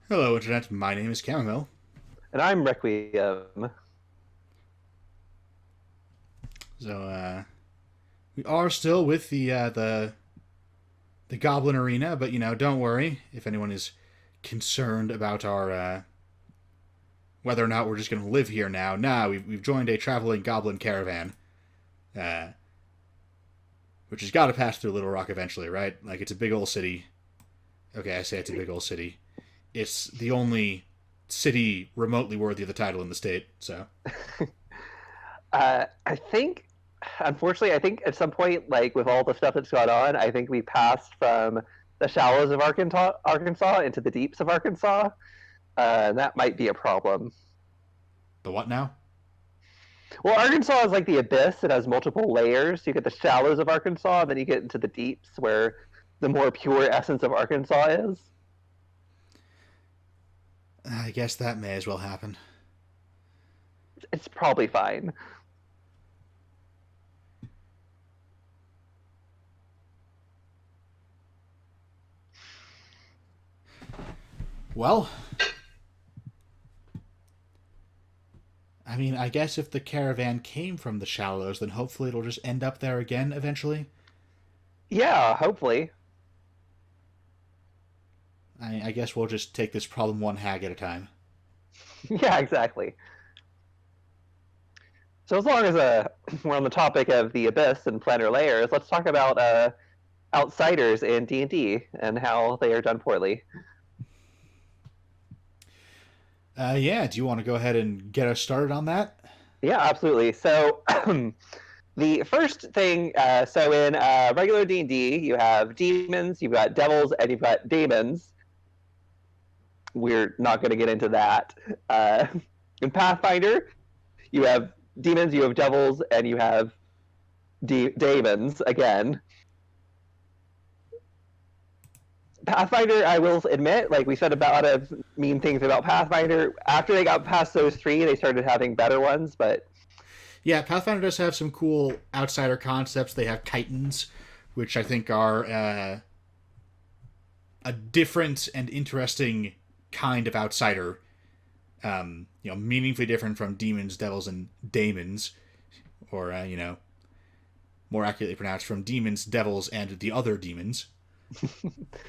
Hello, Internet. My name is Chamomile. And I'm Requiem. So, we are still with the Goblin Arena, but don't worry if anyone is concerned about our whether or not we're just going to live here now. Nah, we've joined a traveling Goblin caravan, uh, which has got to pass through Little Rock eventually, right? Like it's a big old city. Okay, I say it's a big old city. It's the only city remotely worthy of the title in the state. So, I think, unfortunately, I think at some point, like with all the stuff that's gone on, I think we passed from the shallows of Arkansas into the deeps of Arkansas. And that might be a problem. the what now? Well, Arkansas is like the abyss. It has multiple layers. You get the shallows of Arkansas, and then you get into the deeps where the more pure essence of Arkansas is. I guess that may as well happen. It's probably fine. Well, I mean, I guess if the caravan came from the shallows, then hopefully it'll just end up there again eventually. Yeah, hopefully. I guess we'll just take this problem one hag at a time. Yeah, exactly. So as long as we're on the topic of the abyss and planar layers, let's talk about outsiders in D&D and how they are done poorly. Yeah, do you want to go ahead and get us started on that? Yeah, absolutely. So the first thing, so in regular D&D, you have demons, you've got devils, and you've got daemons. We're not going to get into that. In Pathfinder, you have demons, you have devils, and you have daemons again. Pathfinder, I will admit, like we said about a lot of mean things about Pathfinder. After they got past those three, they started having better ones. But Yeah, Pathfinder does have some cool outsider concepts. They have Titans, which I think are a different and interesting kind of outsider. Meaningfully different from demons, devils, and daemons, or more accurately pronounced from demons, devils, and the other demons.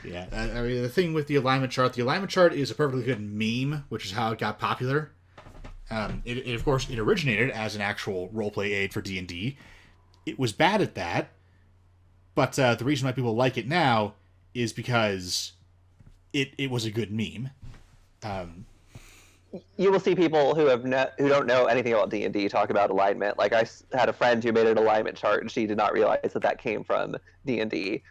Yeah, I mean the thing with the alignment chart is a perfectly good meme, which is how it got popular. Of course it originated as an actual roleplay aid for D&D. It was bad at that, but the reason why people like it now is because it was a good meme. Um, you will see people who don't know anything about D&D talk about alignment. Like had a friend who made an alignment chart, and she did not realize that that came from D&D.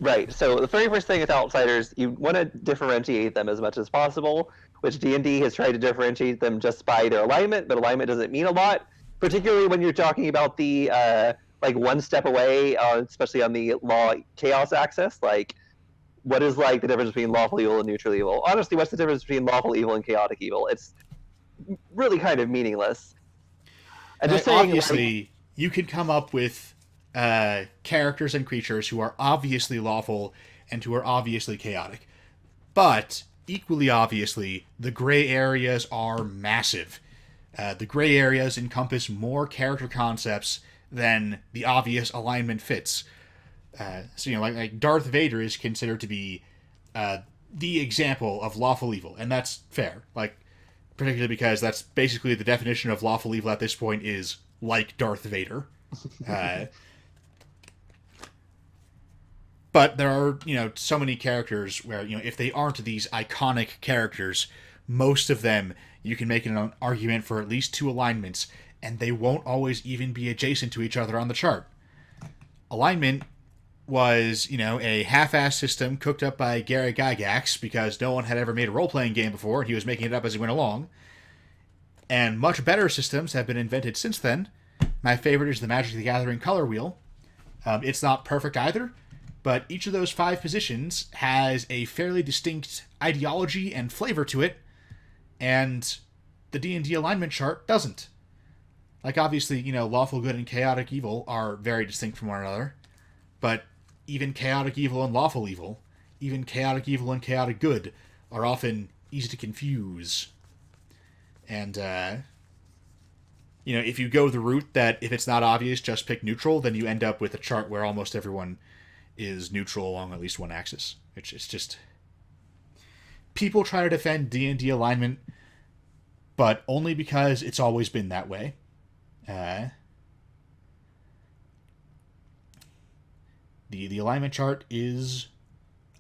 Right. So the very first thing with outsiders, you want to differentiate them as much as possible, which D&D has tried to differentiate them just by their alignment, but alignment doesn't mean a lot, particularly when you're talking about the like one step away, especially on the law chaos axis. Like, what is like the difference between lawful evil and neutral evil? Honestly, what's the difference between lawful evil and chaotic evil? It's really kind of meaningless. And just saying, like, Obviously, you can come up with characters and creatures who are obviously lawful and who are obviously chaotic. But, equally obviously, the gray areas are massive. The gray areas encompass more character concepts than the obvious alignment fits. Like Darth Vader is considered to be the example of lawful evil, and that's fair. Like, particularly because that's basically the definition of lawful evil at this point is like Darth Vader. Uh, but there are, so many characters where, if they aren't these iconic characters, most of them you can make an argument for at least two alignments, and they won't always even be adjacent to each other on the chart. Alignment was, a half-assed system cooked up by Gary Gygax because no one had ever made a role-playing game before, and he was making it up as he went along. And much better systems have been invented since then. My favorite is the Magic the Gathering color wheel. It's not perfect either, but each of those five positions has a fairly distinct ideology and flavor to it, and the D&D alignment chart doesn't. Like, obviously, lawful good and chaotic evil are very distinct from one another, but even chaotic evil and lawful evil even chaotic evil and chaotic good are often easy to confuse. And, if you go the route that if it's not obvious, just pick neutral, then you end up with a chart where almost everyone is neutral along at least one axis. Which is just... People try to defend D&D alignment, but only because it's always been that way. The alignment chart is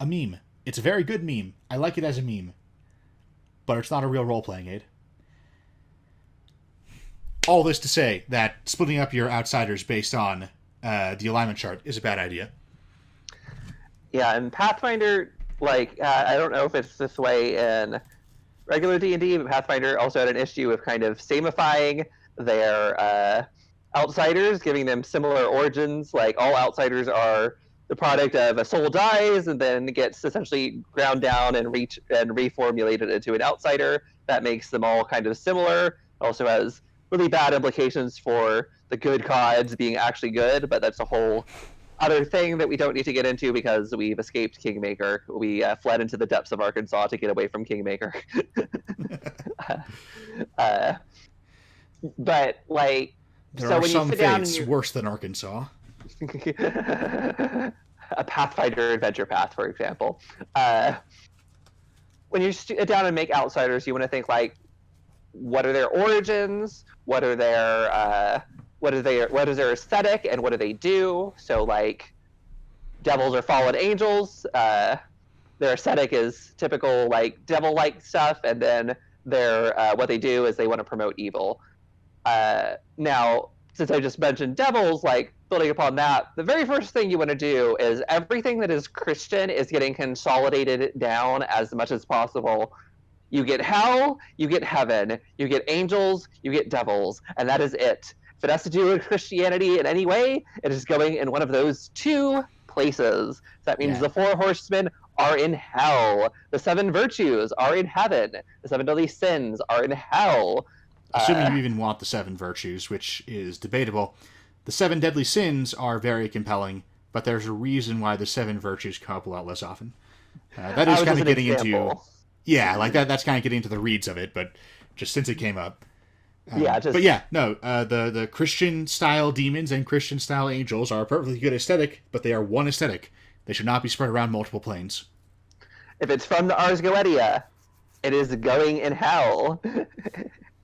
a meme. It's a very good meme. I like it as a meme. But it's not a real role-playing aid. All this to say that splitting up your outsiders based on the alignment chart is a bad idea. Yeah, and Pathfinder, I don't know if it's this way in regular D&D, but Pathfinder also had an issue of kind of samifying their outsiders, giving them similar origins. Like, all outsiders are the product of a soul dies and then gets essentially ground down and reformulated into an outsider. That makes them all kind of similar. Also has really bad implications for the good gods being actually good, but that's a whole other thing that we don't need to get into because we've escaped Kingmaker. We fled into the depths of Arkansas to get away from Kingmaker. But there are some fates worse than Arkansas. A Pathfinder adventure path, for example. When you sit down and make outsiders, you want to think what are their origins? What is their aesthetic, and what do they do? So devils are fallen angels. Their aesthetic is typical devil-like stuff, and then their what they do is they want to promote evil. Now, since I just mentioned devils, building upon that, the very first thing you want to do is everything that is Christian is getting consolidated down as much as possible. You get hell, you get heaven, you get angels, you get devils, and that is it. If it has to do with Christianity in any way, it is going in one of those two places. That means the 4 horsemen are in hell. The 7 virtues are in heaven. The 7 deadly sins are in hell. Assuming you even want the 7 virtues, which is debatable. The 7 deadly sins are very compelling, but there's a reason why the 7 virtues come up a lot less often. That is kind of getting into... Yeah, that's kind of getting into the reeds of it, but just since it came up. The Christian-style demons and Christian-style angels are a perfectly good aesthetic, but they are one aesthetic. They should not be spread around multiple planes. If it's from the Ars Goetia, it is going in hell.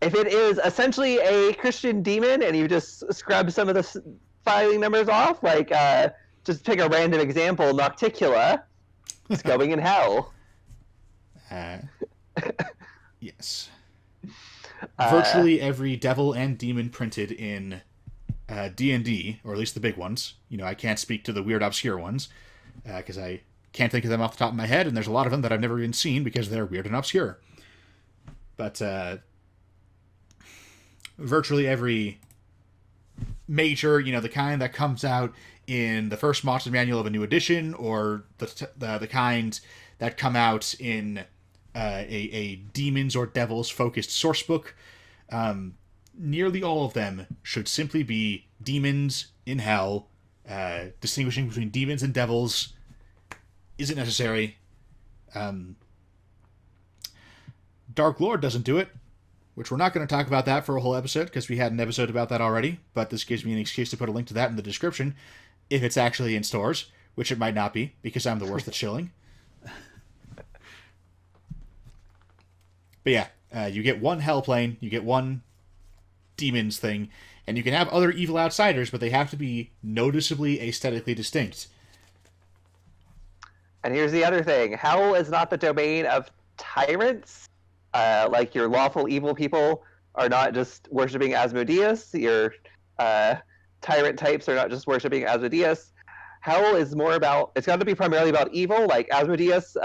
If it is essentially a Christian demon and you just scrub some of the filing numbers off, just pick a random example, Nocticula, it's going in hell. Yes. Virtually every devil and demon printed in D&D, or at least the big ones. I can't speak to the weird obscure ones, because I can't think of them off the top of my head, and there's a lot of them that I've never even seen because they're weird and obscure. But virtually every major, the kind that comes out in the first Monster Manual of a new edition, or the kind that come out in a demons or devils focused source book, nearly all of them should simply be demons in hell. Distinguishing between demons and devils isn't necessary. Dark Lord doesn't do it, which we're not going to talk about that for a whole episode, because we had an episode about that already, but this gives me an excuse to put a link to that in the description, if it's actually in stores, which it might not be, because I'm the worst at shilling. But yeah, you get one hell plane, you get one demons thing, and you can have other evil outsiders, but they have to be noticeably aesthetically distinct. And here's the other thing. Hell is not the domain of tyrants. Your lawful evil people are not just worshipping Asmodeus. Your tyrant types are not just worshipping Asmodeus. Hell is more about... It's got to be primarily about evil. Asmodeus...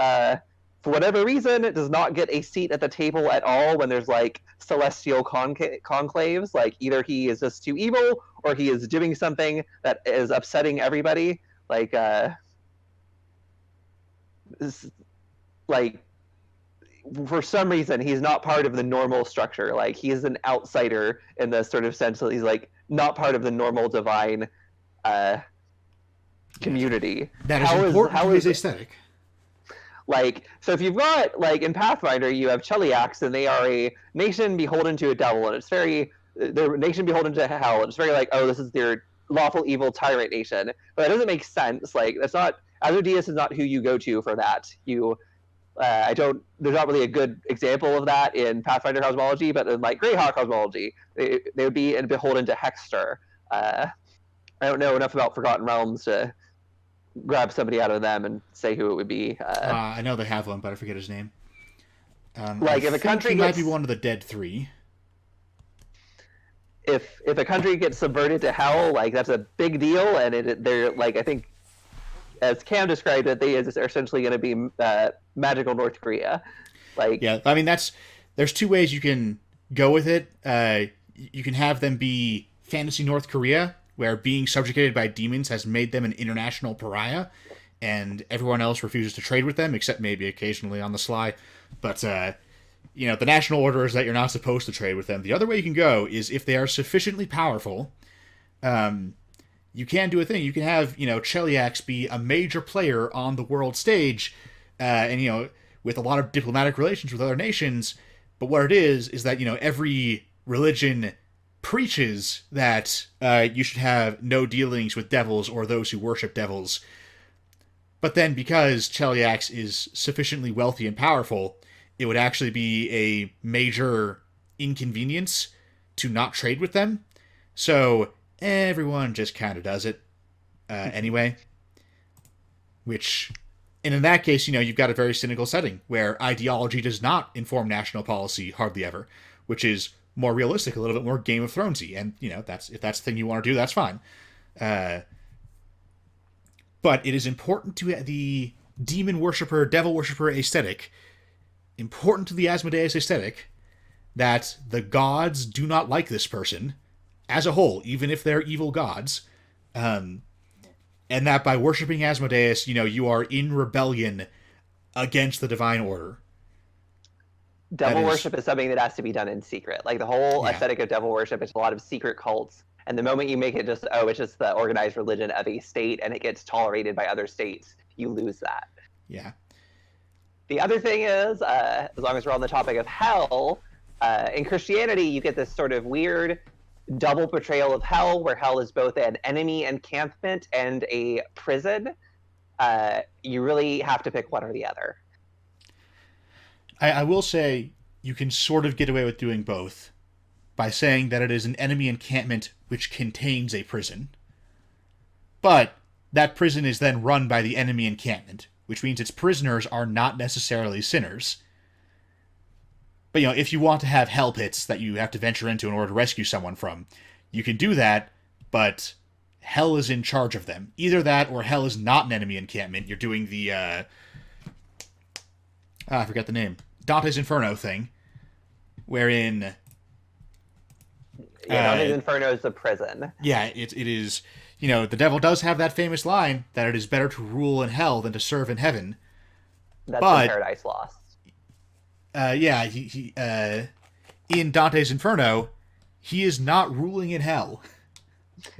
for whatever reason, it does not get a seat at the table at all when there's celestial conclaves. Either he is just too evil, or he is doing something that is upsetting everybody. For some reason, he's not part of the normal structure. He is an outsider in the sort of sense that he's not part of the normal divine community. That is important to his aesthetic. Like, so if you've got, like, in Pathfinder, you have Cheliax, and they are a nation beholden to a devil, and it's very, they're a nation beholden to hell, and it's very like, oh, this is their lawful evil tyrant nation. But that doesn't make sense. Like, that's not, Asmodeus is not who you go to for that. I don't, there's not really a good example of that in Pathfinder cosmology, but in, like, Greyhawk cosmology, they would be beholden to Hexter. I don't know enough about Forgotten Realms to grab somebody out of them and say who it would be. I know they have one, but I forget his name. Like, if a country might be one of the Dead Three. If a country gets subverted to hell, like, that's a big deal, and they're, like, I think, as Cam described it, they are essentially going to be magical North Korea. Like, yeah, I mean, there's two ways you can go with it. You can have them be fantasy North Korea, where being subjugated by demons has made them an international pariah, and everyone else refuses to trade with them, except maybe occasionally on the sly. But, the national order is that you're not supposed to trade with them. The other way you can go is if they are sufficiently powerful, you can do a thing. You can have, Cheliax be a major player on the world stage, and, with a lot of diplomatic relations with other nations. But what it is that, every religion preaches that you should have no dealings with devils or those who worship devils. But then, because Cheliax is sufficiently wealthy and powerful, it would actually be a major inconvenience to not trade with them. So everyone just kind of does it anyway. And in that case, you've got a very cynical setting where ideology does not inform national policy hardly ever, which is more realistic, a little bit more Game of Thronesy. And, if that's the thing you want to do, that's fine. But it is important to the demon worshiper, devil worshiper aesthetic, important to the Asmodeus aesthetic, that the gods do not like this person as a whole, even if they're evil gods. And that by worshiping Asmodeus, you are in rebellion against the divine order. Devil worship is something that has to be done in secret. Like, the whole aesthetic of devil worship is a lot of secret cults. And the moment you make it just, it's just the organized religion of a state and it gets tolerated by other states, you lose that. Yeah. The other thing is, as long as we're on the topic of hell, in Christianity, you get this sort of weird double portrayal of hell, where hell is both an enemy encampment and a prison. You really have to pick one or the other. I will say you can sort of get away with doing both by saying that it is an enemy encampment which contains a prison. But that prison is then run by the enemy encampment, which means its prisoners are not necessarily sinners. But, if you want to have hell pits that you have to venture into in order to rescue someone from, you can do that, but hell is in charge of them. Either that, or hell is not an enemy encampment. You're doing the, I forget the name. Dante's Inferno thing, wherein... Dante's Inferno is the prison. Yeah, it is... the devil does have that famous line that it is better to rule in hell than to serve in heaven. That's in Paradise Lost. He in Dante's Inferno, he is not ruling in hell.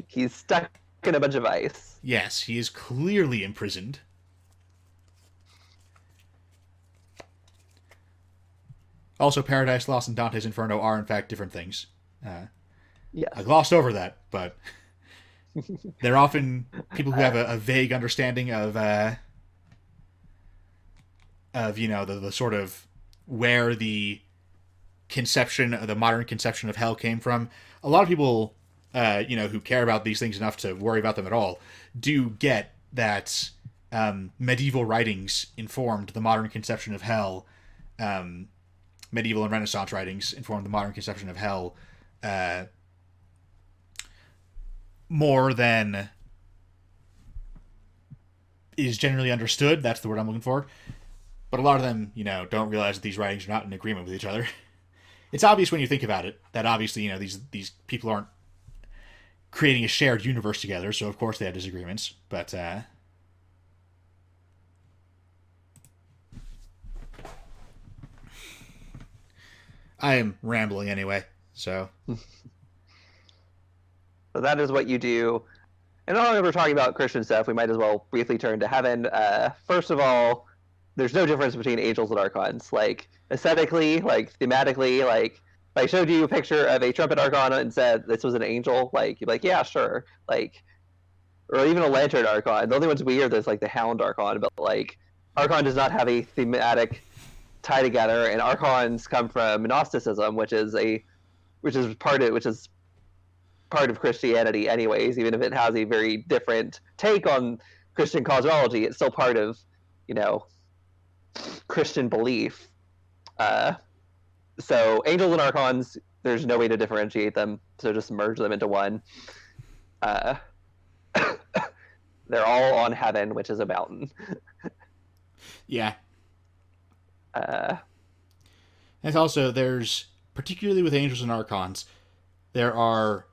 He's stuck in a bunch of ice. Yes, he is clearly imprisoned. Also, Paradise Lost and Dante's Inferno are, in fact, different things. Yes. I glossed over that, but they're often people who have a vague understanding of the sort of where the modern conception of hell came from. A lot of people, who care about these things enough to worry about them at all, do get that medieval writings informed the modern conception of hell. Medieval and Renaissance writings informed the modern conception of hell more than is generally understood. That's the word I'm looking for. But a lot of them, don't realize that these writings are not in agreement with each other. It's obvious when you think about it that obviously, these people aren't creating a shared universe together, so of course they have disagreements. But I am rambling anyway, so. So that is what you do. And while we're talking about Christian stuff, we might as well briefly turn to heaven. First of all, there's no difference between angels and archons. Like aesthetically, like thematically, like if I showed you a picture of a trumpet archon and said this was an angel, like you'd be like, yeah, sure. Like, or even a lantern archon. The only one's weird is like the hound archon, but like archon does not have a thematic tie together, and archons come from Gnosticism, which is part of Christianity, anyways. Even if it has a very different take on Christian cosmology, it's still part of, you know, Christian belief. So angels and archons, there's no way to differentiate them, so just merge them into one. They're all on heaven, which is a mountain. Yeah. And also, there's, particularly with angels and archons, there are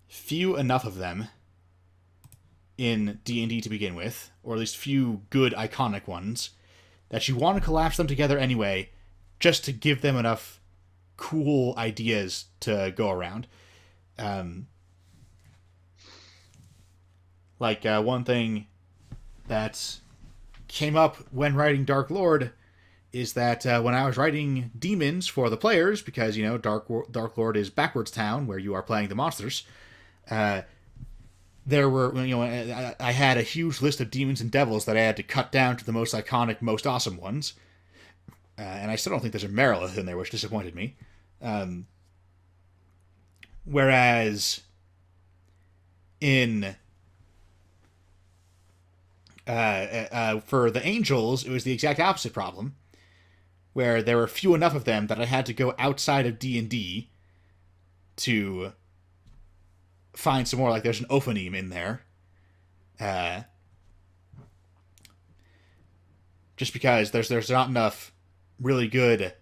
few enough of them in D&D to begin with, or at least few good iconic ones, that you want to collapse them together anyway, just to give them enough cool ideas to go around. One thing that came up when writing Dark Lord is that when I was writing demons for the players, because, you know, Dark Lord is backwards town, where you are playing the monsters, there were, you know, I had a huge list of demons and devils that I had to cut down to the most iconic, most awesome ones. And I still don't think there's a Merilith in there, which disappointed me. Whereas in for the angels, it was the exact opposite problem, where there were few enough of them that I had to go outside of D&D to find some more. Like, there's an Ophanim in there. Just because there's not enough really good,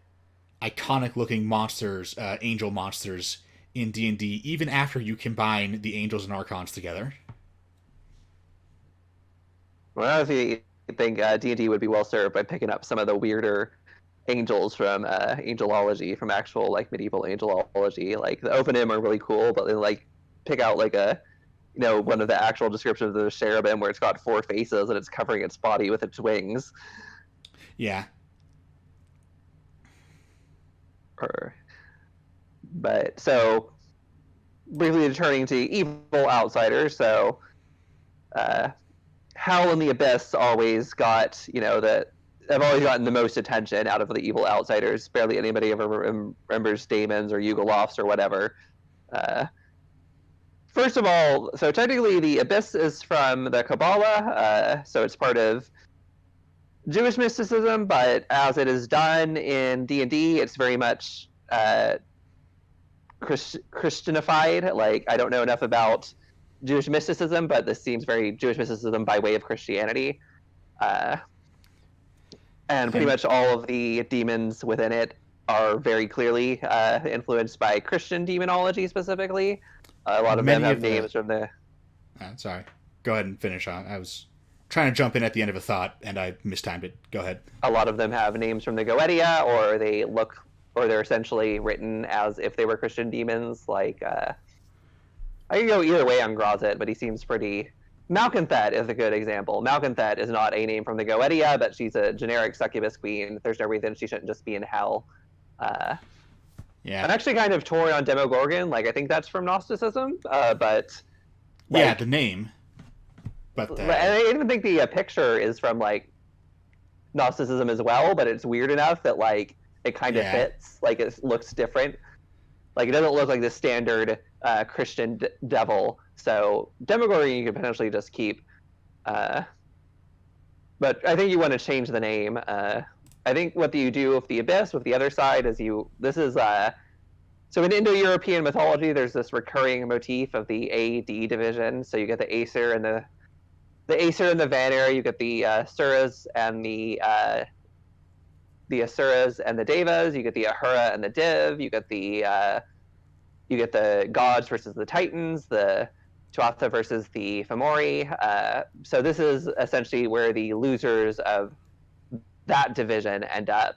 iconic-looking monsters, angel monsters, in D&D, even after you combine the angels and archons together. Well, I think D&D would be well served by picking up some of the weirder angels from angelology, from actual like medieval angelology. Like the Ophanim are really cool, but then like pick out like a, you know, one of the actual descriptions of the cherubim where it's got 4 faces and it's covering its body with its wings. Yeah. But so briefly returning to evil outsiders, so Howl and the Abyss always got, you know, that have always gotten the most attention out of the evil outsiders. Barely anybody ever remembers Daemons or Yugoloths or whatever. First of all, so technically the Abyss is from the Kabbalah, so it's part of Jewish mysticism, but as it is done in D&D, it's very much Christianified. Like, I don't know enough about Jewish mysticism, but this seems very Jewish mysticism by way of Christianity. And pretty much all of the demons within it are very clearly influenced by Christian demonology specifically. A lot of them have names from the... Sorry. Go ahead and finish on. I was trying to jump in at the end of a thought, and I mistimed it. Go ahead. A lot of them have names from the Goetia, or they're essentially written as if they were Christian demons. Like, I can go either way on Grozit, but he seems pretty... Malconthet is a good example. Malconthet is not a name from the Goetia, but she's a generic succubus queen. There's no reason she shouldn't just be in hell. Yeah. I'm actually kind of torn on Demogorgon. Like, I think that's from Gnosticism, but... Like, yeah, the name. But I even think the picture is from, like, Gnosticism as well, but it's weird enough that, like, it kind of fits. Like, it looks different. Like, it doesn't look like the standard Christian devil. So Demogorgon you could potentially just keep. But I think you want to change the name. I think what you do with the Abyss, with the other side, is so in Indo-European mythology, there's this recurring motif of the A-D division. So you get the Aesir and the Aesir and the Vanir. You get the Asuras and the Asuras and the Devas. You get the Ahura and the Div. You get the gods versus the Titans. The Tuatha versus the Fomori. So this is essentially where the losers of that division end up.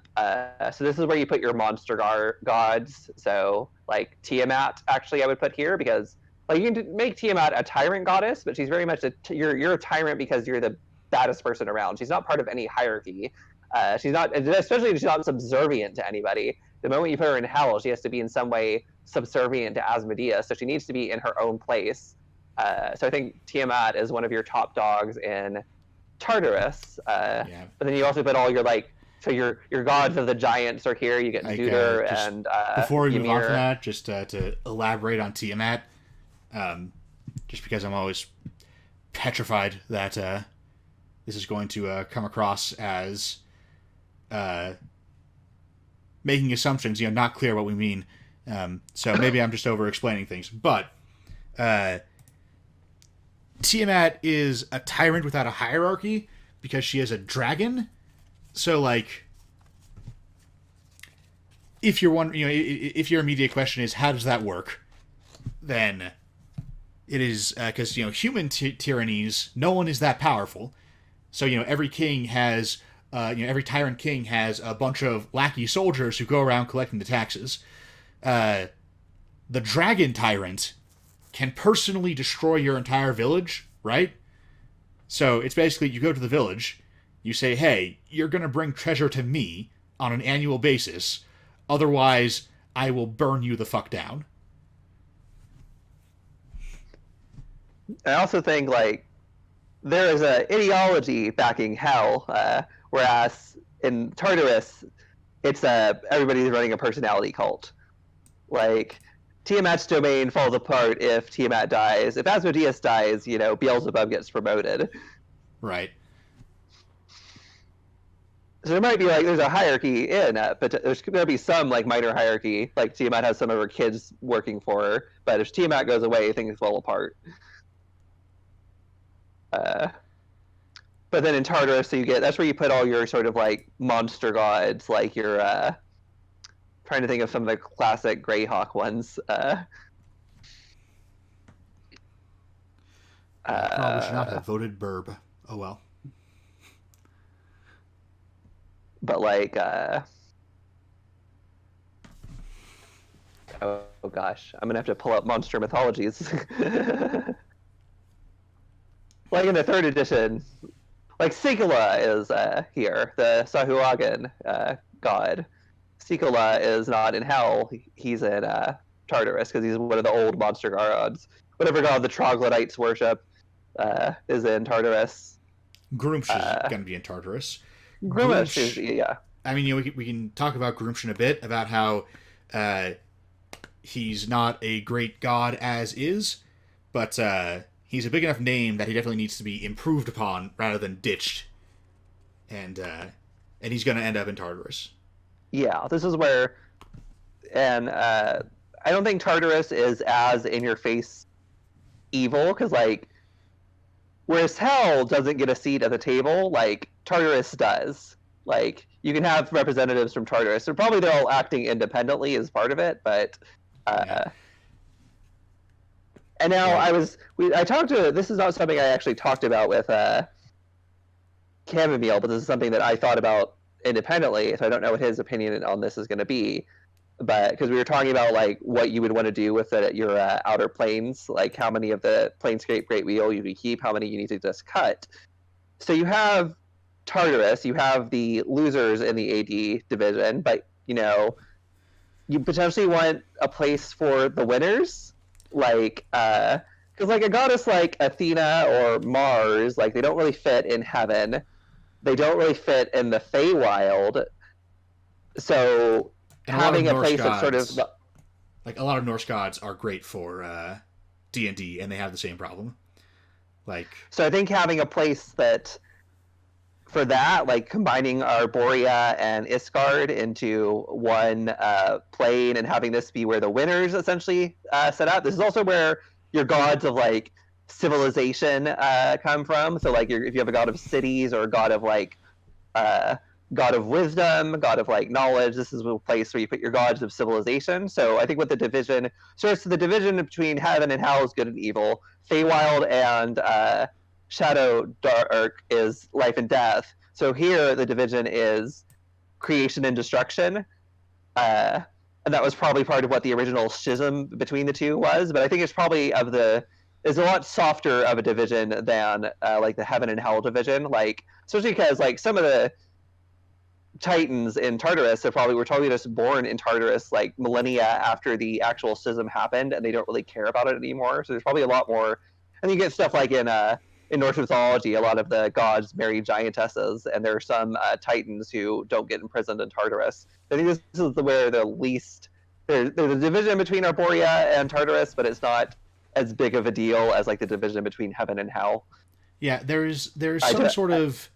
So this is where you put your monster gods. So like Tiamat, actually, I would put here, because like you can make Tiamat a tyrant goddess, but she's very much you're a tyrant because you're the baddest person around. She's not part of any hierarchy. She's not, especially if she's not subservient to anybody. The moment you put her in hell, she has to be in some way subservient to Asmodeus, so she needs to be in her own place. So I think Tiamat is one of your top dogs in Tartarus. But then you also put all your so your gods of the giants are here. You get Zuder and before we move Ymir. on from that, just to elaborate on Tiamat, just because I'm always petrified that this is going to come across as making assumptions, not clear what we mean. So maybe I'm just over explaining things, but Tiamat is a tyrant without a hierarchy because she is a dragon. So if you're wondering, if your immediate question is how does that work, then it is because human tyrannies, no one is that powerful. So every king has every tyrant king has a bunch of lackey soldiers who go around collecting the taxes. The dragon tyrant can personally destroy your entire village, right? So it's basically you go to the village, you say, hey, you're going to bring treasure to me on an annual basis, otherwise I will burn you the fuck down. I also think there is an ideology backing hell, whereas in Tartarus, it's everybody's running a personality cult. Tiamat's domain falls apart if Tiamat dies. If Asmodeus dies, Beelzebub gets promoted. Right. So there might be there's a hierarchy in it, but there's going to be some minor hierarchy. Tiamat has some of her kids working for her, but if Tiamat goes away, things fall apart. But then in Tartarus, that's where you put all your sort of monster gods, your trying to think of some of the classic Greyhawk ones. Probably should not have voted Burb. Oh well. But oh gosh, I'm gonna have to pull up monster mythologies. In the 3rd edition, Sikula is here, the Sahuagin god. Sikula is not in hell; he's in Tartarus because he's one of the old monster gods. Whatever god the troglodytes worship is in Tartarus. Grumsh is going to be in Tartarus. Grumsh is, yeah. I mean, we can talk about Grumsh in a bit, about how he's not a great god as is, but he's a big enough name that he definitely needs to be improved upon rather than ditched. And he's going to end up in Tartarus. Yeah, this is where, and I don't think Tartarus is as in-your-face evil, because whereas hell doesn't get a seat at the table, Tartarus does. You can have representatives from Tartarus, so probably they're all acting independently as part of it, but and now I talked to, this is not something I actually talked about with Chamomile, but this is something that I thought about independently, so I don't know what his opinion on this is going to be. But because we were talking about what you would want to do with your outer planes, how many of the Planescape Great Wheel you can keep, how many you need to just cut. So you have Tartarus, you have the losers in the AD division, but you potentially want a place for the winners, because a goddess like Athena or Mars, they don't really fit in heaven, they don't really fit in the Feywild, so having a place that's sort of a lot of Norse gods are great for D&D, and they have the same problem. So I think having a place that for that, combining Arborea and Isgard into one plane and having this be where the winners essentially set up. This is also where your gods of civilization come from. So if you have a god of cities or a god of god of wisdom, god of knowledge, this is a place where you put your gods of civilization. So I think with the division, so the division between heaven and hell is good and evil. Feywild and Shadow Dark is life and death. So here the division is creation and destruction. And that was probably part of what the original schism between the two was. But I think it's probably is a lot softer of a division than the heaven and hell division. Especially because some of the Titans in Tartarus were probably just born in Tartarus like millennia after the actual schism happened, and they don't really care about it anymore. So there's probably a lot more. And you get stuff like in Norse mythology, a lot of the gods marry giantesses, and there are some Titans who don't get imprisoned in Tartarus. I think this is where the least there's a division between Arborea and Tartarus, but it's not as big of a deal as like the division between heaven and hell. Yeah, there's some sort of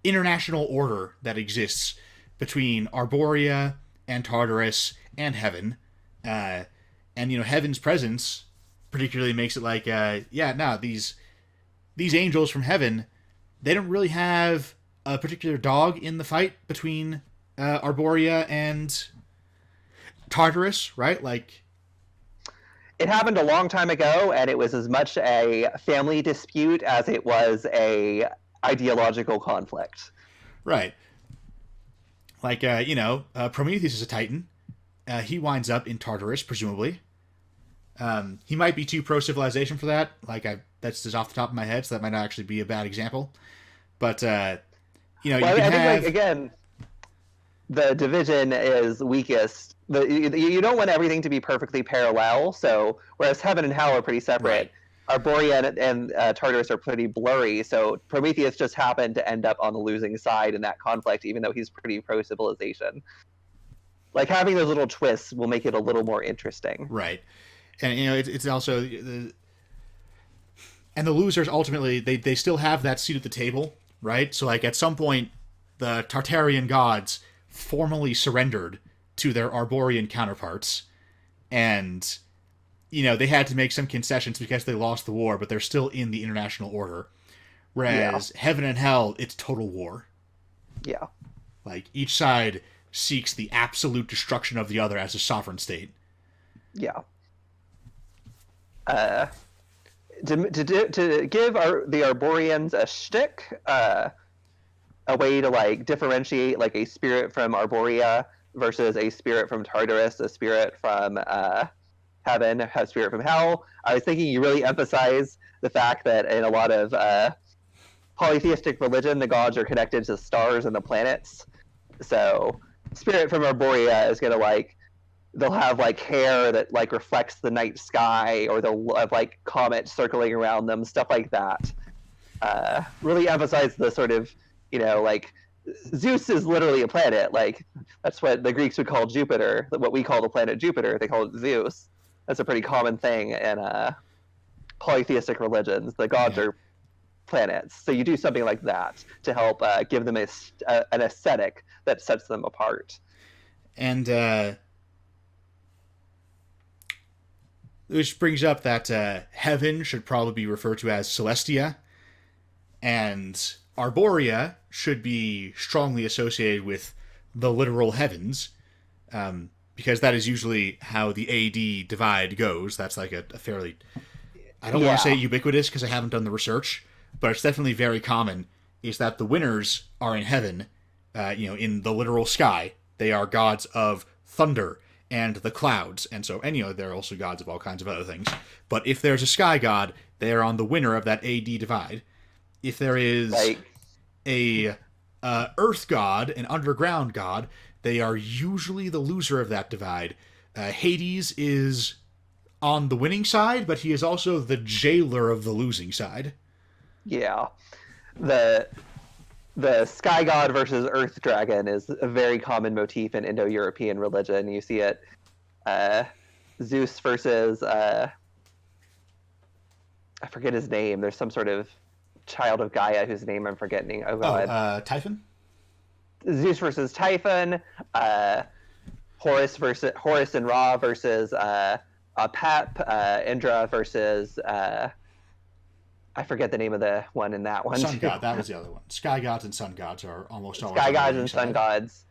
international order that exists between Arborea and Tartarus and heaven, and heaven's presence particularly makes it like these angels from heaven, they don't really have a particular dog in the fight between Arborea and Tartarus, right? Like, it happened a long time ago, and it was as much a family dispute as it was a ideological conflict. Right. Like, Prometheus is a Titan. He winds up in Tartarus, presumably. He might be too pro-civilization for that. That's just off the top of my head, so that might not actually be a bad example. But, I think, again, the division is weakest. You don't want everything to be perfectly parallel, so whereas heaven and hell are pretty separate, right. Arborea and Tartarus are pretty blurry, so Prometheus just happened to end up on the losing side in that conflict, even though he's pretty pro-civilization. Like, having those little twists will make it a little more interesting. Right. And, it's also... And the losers, ultimately, they still have that seat at the table, right? So, like, at some point, the Tartarian gods formally surrendered to their Arborean counterparts, and they had to make some concessions because they lost the war, but they're still in the international order. Whereas heaven and hell, it's total war. Yeah. Like, each side seeks the absolute destruction of the other as a sovereign state. Yeah. To give the Arboreans a shtick, a way to like differentiate like a spirit from Arborea versus a spirit from Tartarus, a spirit from heaven, a spirit from hell. I was thinking you really emphasize the fact that in a lot of polytheistic religion, the gods are connected to stars and the planets. So spirit from Arborea is going to they'll have like hair that like reflects the night sky, or they'll have like comets circling around them, stuff like that. Really emphasize the sort of, like Zeus is literally a planet. Like, that's what the Greeks would call Jupiter. What we call the planet Jupiter, they call it Zeus. That's a pretty common thing in polytheistic religions. The gods are planets. So you do something like that to help give them an aesthetic that sets them apart. And which brings up that heaven should probably be referred to as Celestia, and Arborea should be strongly associated with the literal heavens, because that is usually how the AD divide goes. That's like a fairly... I don't want to say ubiquitous because I haven't done the research, but it's definitely very common, is that the winners are in heaven, in the literal sky. They are gods of thunder and the clouds, and they're also gods of all kinds of other things. But if there's a sky god, they are on the winner of that AD divide. If there is a earth god, an underground god, they are usually the loser of that divide. Hades is on the winning side, but he is also the jailer of the losing side. Yeah. The sky god versus earth dragon is a very common motif in Indo-European religion. You see it, Zeus versus, I forget his name. There's some sort of child of Gaia whose name I'm forgetting. Oh, God. Typhon? Zeus versus Typhon, Horus and Ra versus Pep, Indra versus... I forget the name of the one in that one. Sun God, that was the other one. Sky gods and sun gods are almost always... Sky gods and sun gods.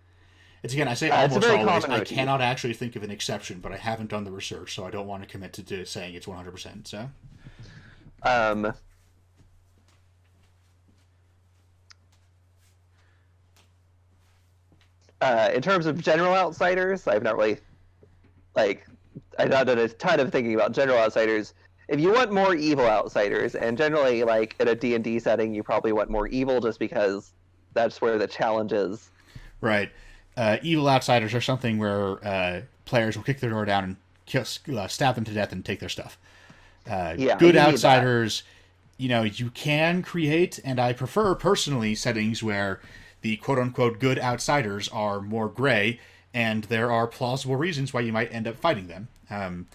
It's again, I say almost always. I cannot actually think of an exception, but I haven't done the research, so I don't want to commit to saying it's 100%. So, in terms of general outsiders, I've not really I've not done a ton of thinking about general outsiders. If you want more evil outsiders, and generally, in a D&D setting, you probably want more evil just because that's where the challenge is. Right. Evil outsiders are something where players will kick their door down and stab them to death and take their stuff. Yeah, Good you need that. outsiders, you can create, and I prefer personally settings where the quote unquote good outsiders are more gray, and there are plausible reasons why you might end up fighting them.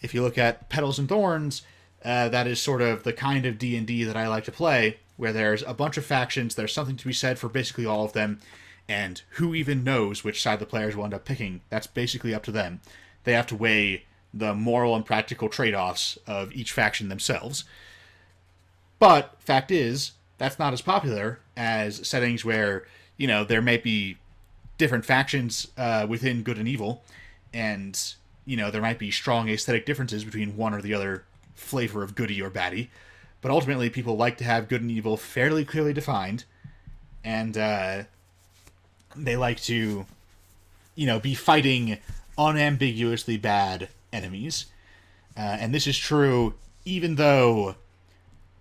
If you look at Petals and Thorns, that is sort of the kind of D&D that I like to play, where there's a bunch of factions, there's something to be said for basically all of them, and who even knows which side the players will end up picking? That's basically up to them. They have to weigh the moral and practical trade-offs of each faction themselves. But fact is, that's not as popular as settings where, there may be different factions within good and evil, and, there might be strong aesthetic differences between one or the other flavor of goody or baddie. But ultimately, people like to have good and evil fairly clearly defined, and they like to, be fighting unambiguously bad enemies. And this is true even though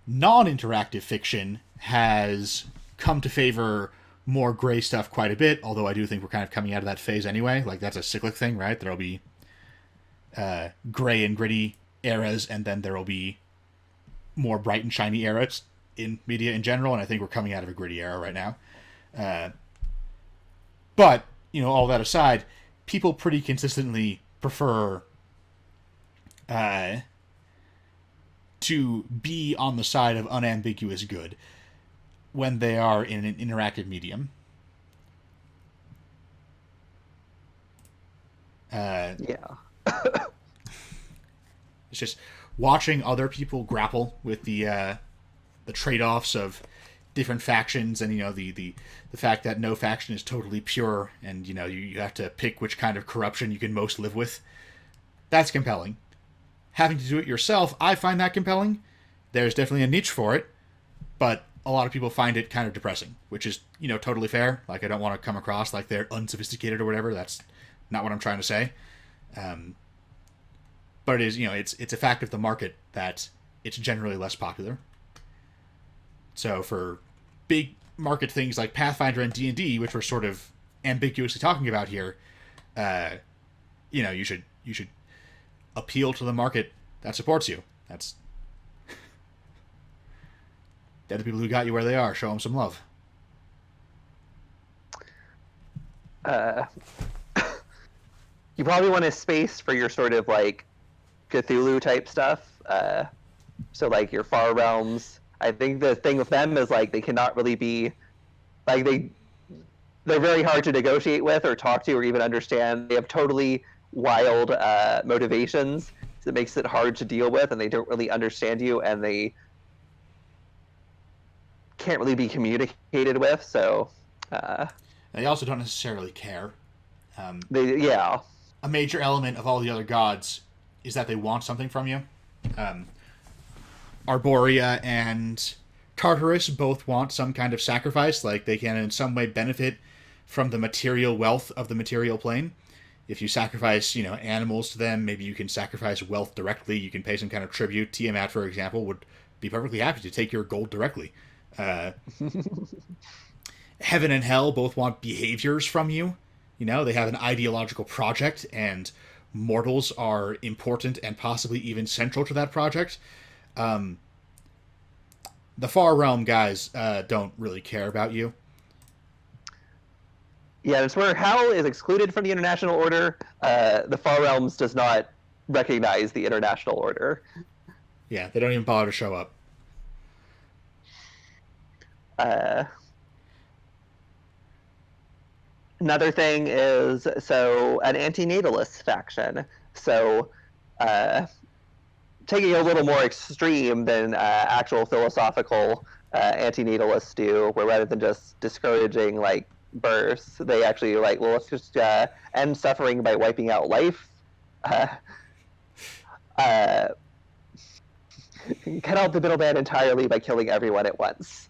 non-interactive fiction has come to favor more gray stuff quite a bit, although I do think we're kind of coming out of that phase anyway. Like, that's a cyclic thing, right? There'll be gray and gritty eras, and then there'll be more bright and shiny eras in media in general, and I think we're coming out of a gritty era right now. But, all that aside, people pretty consistently prefer to be on the side of unambiguous good when they are in an interactive medium. Yeah. It's just watching other people grapple with the trade-offs of different factions, and the fact that no faction is totally pure, and you have to pick which kind of corruption you can most live with. That's compelling. Having to do it yourself, I find that compelling. There's definitely a niche for it, but a lot of people find it kind of depressing, which is totally fair. Like, I don't want to come across like they're unsophisticated or whatever. That's not what I'm trying to say. But it is, it's a fact of the market that it's generally less popular. So for big market things like Pathfinder and D&D, which we're sort of ambiguously talking about here, you should appeal to the market that supports you. That's they're the people who got you where they are. Show them some love. You probably want a space for your sort of like Cthulhu type stuff. So like your Far Realms. I think the thing with them is like they cannot really be like they're very hard to negotiate with or talk to or even understand. They have totally wild motivations, so it makes it hard to deal with, and they don't really understand you, and they can't really be communicated with. So they also don't necessarily care. Yeah. A major element of all the other gods is that they want something from you. Arborea and Tartarus both want some kind of sacrifice, like they can in some way benefit from the material wealth of the material plane. If you sacrifice, animals to them, maybe you can sacrifice wealth directly, you can pay some kind of tribute. Tiamat, for example, would be perfectly happy to take your gold directly. Heaven and Hell both want behaviors from you. They have an ideological project, and mortals are important and possibly even central to that project. The Far Realm guys don't really care about you. Yeah, it's where Hell is excluded from the International Order. The Far Realms does not recognize the International Order. Yeah, they don't even bother to show up. Another thing is, so an antinatalist faction. So taking a little more extreme than actual philosophical antinatalists do, where rather than just discouraging like births, they actually like, well, let's just end suffering by wiping out life. Cut out the middleman entirely by killing everyone at once.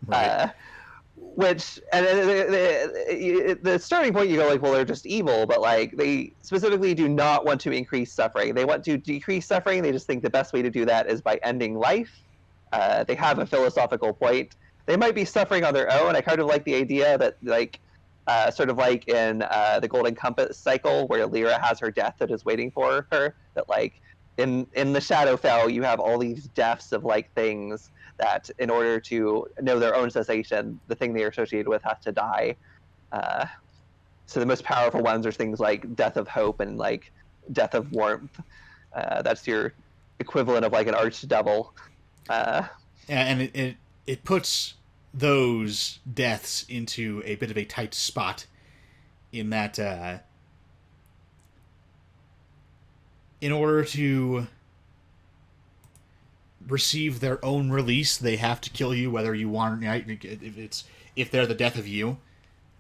Right. Which, and the starting point, you go like, well, they're just evil, but like they specifically do not want to increase suffering. They want to decrease suffering. They just think the best way to do that is by ending life. They have a philosophical point. they might be suffering on their own. I kind of like the idea that, like, sort of like in the Golden Compass cycle, where Lyra has her death that is waiting for her. That, like, in the Shadowfell, you have all these deaths of, like, things that, in order to know their own cessation, the thing they are associated with has to die. Uh, so the most powerful ones are things like death of hope and, like, death of warmth. That's your equivalent of, like, an archdevil. And it puts those deaths into a bit of a tight spot in that in order to receive their own release, they have to kill you whether you want. Right? If they're the death of you,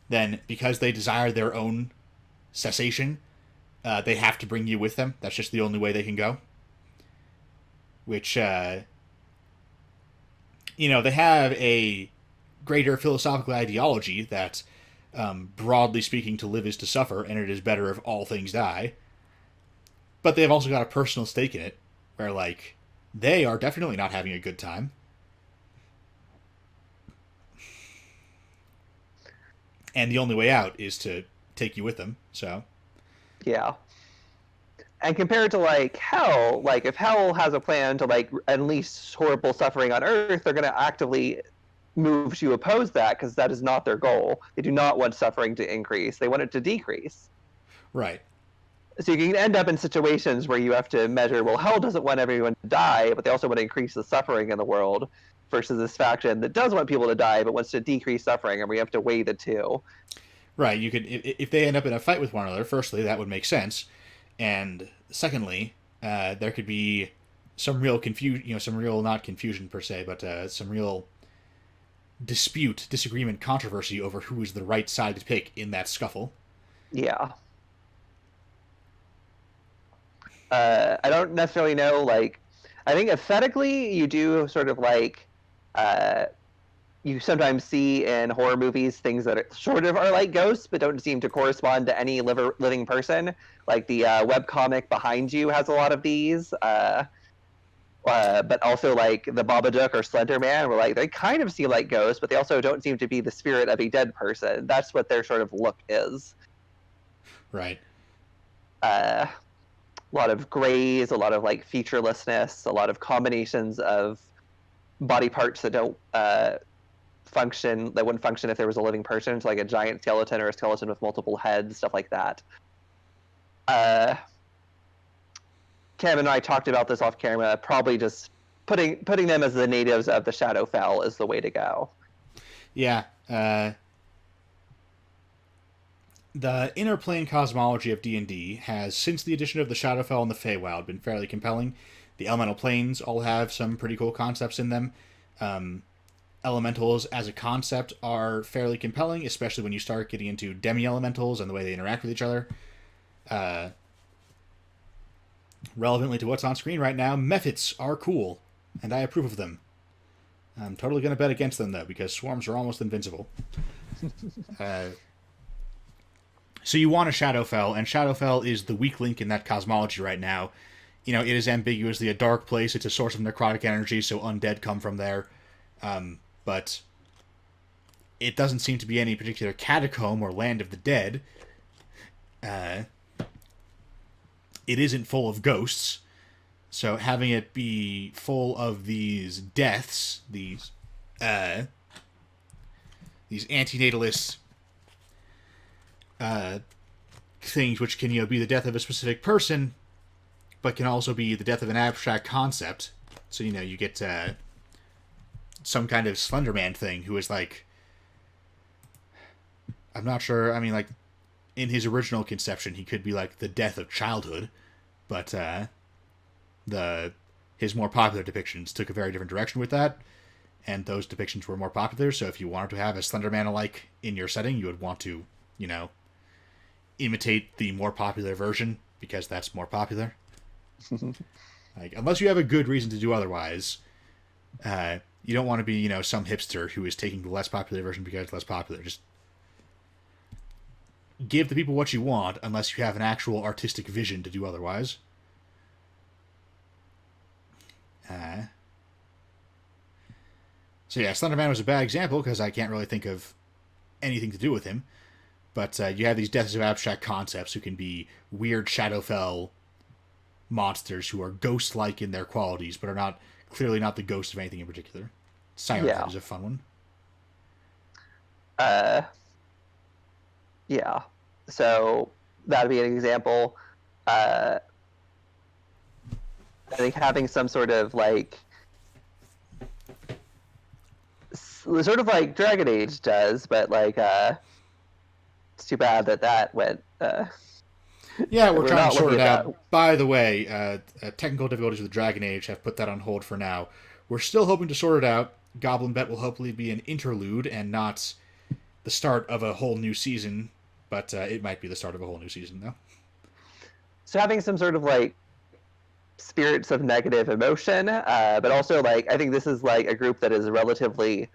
then because they desire their own cessation, they have to bring you with them. That's just the only way they can go. Which, they have a greater philosophical ideology that, broadly speaking, to live is to suffer, and it is better if all things die. But they've also got a personal stake in it, where, like, they are definitely not having a good time. And the only way out is to take you with them, so. Yeah. And compared to, like, Hell, like, if Hell has a plan to, like, unleash horrible suffering on Earth, they're going to actively move to oppose that, because that is not their goal. They do not want suffering to increase. They want it to decrease. Right. So you can end up in situations where you have to measure, well, Hell doesn't want everyone to die, but they also want to increase the suffering in the world, versus this faction that does want people to die, but wants to decrease suffering, and we have to weigh the two. Right. You could, if they end up in a fight with one another, firstly, that would make sense. And secondly, there could be some real confusion, some real, not confusion per se, but some real dispute, disagreement, controversy over who is the right side to pick in that scuffle. Yeah. I don't necessarily know, like, I think aesthetically you do sort of, like, you sometimes see in horror movies things that are, sort of are like ghosts, but don't seem to correspond to any living person. Like the webcomic behind you has a lot of these. But also, like, the Babadook or Slender Man, where, like, they kind of seem like ghosts, but they also don't seem to be the spirit of a dead person. That's what their sort of look is. Right. A lot of grays, a lot of, like, featurelessness, a lot of combinations of body parts that don't function, that wouldn't function if there was a living person, so like a giant skeleton or a skeleton with multiple heads, stuff like that. Cam and I talked about this off camera. Probably just putting them as the natives of the Shadowfell is the way to go. Yeah. The inner plane cosmology of D&D has, since the addition of the Shadowfell and the Feywild, been fairly compelling. The elemental planes all have some pretty cool concepts in them. Elementals as a concept are fairly compelling, especially when you start getting into demi-elementals and the way they interact with each other. Relevantly to what's on screen right now, Mephits are cool, and I approve of them. I'm totally going to bet against them, though, because swarms are almost invincible. So you want a Shadowfell, and Shadowfell is the weak link in that cosmology right now. It is ambiguously a dark place. It's a source of necrotic energy, so undead come from there. But it doesn't seem to be any particular catacomb or land of the dead. It isn't full of ghosts, so having it be full of these deaths, these antinatalist things, which can be the death of a specific person, but can also be the death of an abstract concept. So you get some kind of Slender Man thing who is like, I'm not sure. I mean, like, in his original conception, he could be like the death of childhood, but his more popular depictions took a very different direction with that, and those depictions were more popular. So if you wanted to have a Slender Man alike in your setting, you would want to, imitate the more popular version because that's more popular. Like, unless you have a good reason to do otherwise, you don't want to be, some hipster who is taking the less popular version because it's less popular. Just give the people what you want, unless you have an actual artistic vision to do otherwise. So yeah, Slenderman was a bad example because I can't really think of anything to do with him. But you have these Deaths of Abstract Concepts who can be weird Shadowfell monsters who are ghost-like in their qualities, but are not clearly not the ghost of anything in particular. Siren Head Yeah. is a fun one. Uh, yeah. So that'd be an example. I think having some sort of like sort of like Dragon Age does, but like it's too bad that went. Yeah, we're We're trying not to sort looking it at that. out. By the way, technical difficulties with Dragon Age have put that on hold for now. We're still hoping to sort it out. Goblin Bet will hopefully be an interlude and not the start of a whole new season, but it might be the start of a whole new season, though. So having some sort of like spirits of negative emotion, but also like I think this is like a group that is relatively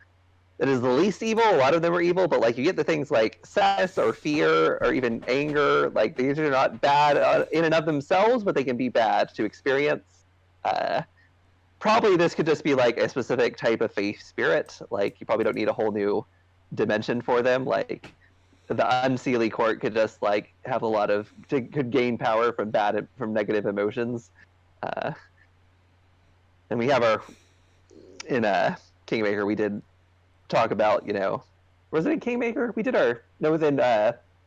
that is the least evil. A lot of them are evil, but like you get the things like sadness or fear or even anger. Like these are not bad in and of themselves, but they can be bad to experience. Uh, Probably this could just be like a specific type of faith spirit. Like you probably don't need a whole new dimension for them. Like the unseelie court could just like have a lot of could gain power from negative emotions. Uh, and we have our in Kingmaker we did talk about, was it in Kingmaker? We did within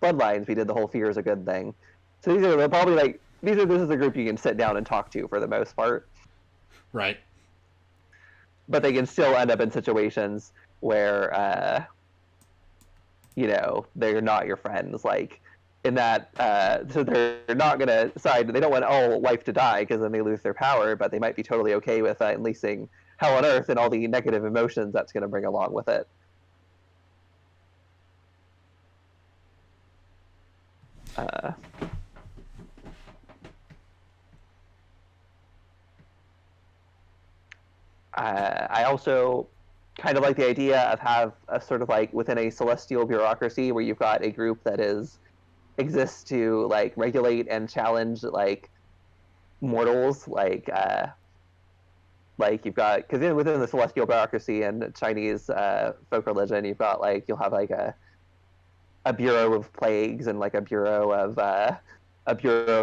Bloodlines we did the whole fear is a good thing. So these are probably like this is a group you can sit down and talk to for the most part. Right. But they can still end up in situations where they're not your friends. Like in that, so they're not gonna decide they don't want all life to die because then they lose their power, but they might be totally okay with unleashing hell on earth and all the negative emotions that's going to bring along with it. I also kind of like the idea of have a sort of like within a celestial bureaucracy where you've got a group that exists to like regulate and challenge like mortals, like you've got because within the celestial bureaucracy and Chinese folk religion, you've got like you'll have like a bureau of plagues and like a bureau of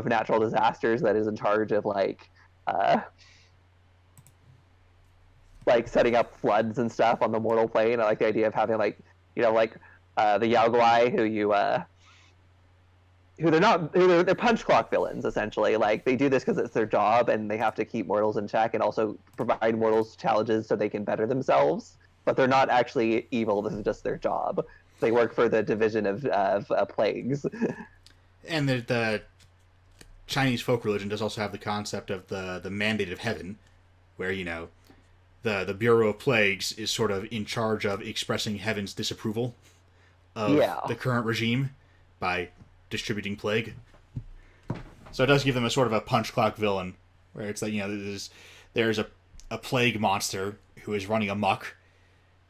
natural disasters that is in charge of like setting up floods and stuff on the mortal plane. I like the idea of having like the Yao Guai they're punch clock villains essentially. Like they do this because it's their job and they have to keep mortals in check and also provide mortals challenges so they can better themselves. But they're not actually evil. This is just their job. They work for the division of plagues. And the Chinese folk religion does also have the concept of the mandate of heaven, where the Bureau of Plagues is sort of in charge of expressing heaven's disapproval of the current regime by distributing plague. So it does give them a sort of a punch clock villain, where it's like there's a plague monster who is running amok,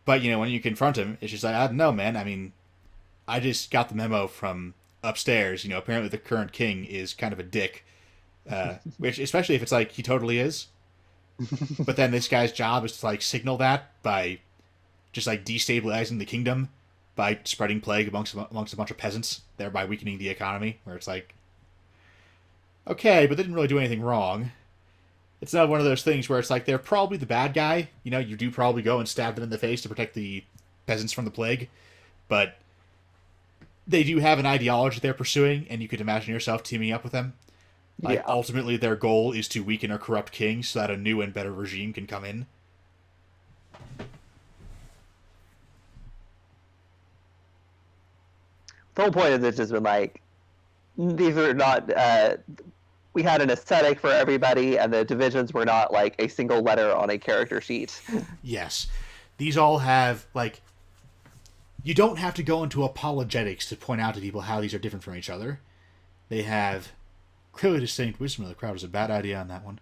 but when you confront him, it's just like, I don't know, man. I mean, I just got the memo from upstairs. Apparently the current king is kind of a dick, which especially if it's like he totally is. But then this guy's job is to like signal that by just like destabilizing the kingdom by spreading plague amongst a bunch of peasants, thereby weakening the economy. Where it's like, okay, but they didn't really do anything wrong. It's not one of those things where it's like they're probably the bad guy. You do probably go and stab them in the face to protect the peasants from the plague, but they do have an ideology they're pursuing, and you could imagine yourself teaming up with them. Like, ultimately, their goal is to weaken a corrupt king so that a new and better regime can come in. The whole point of this has been like, these are not. We had an aesthetic for everybody, and the divisions were not like a single letter on a character sheet. Yes. These all have, like, you don't have to go into apologetics to point out to people how these are different from each other. They have clearly distinct wisdom of the crowd is a bad idea on that one.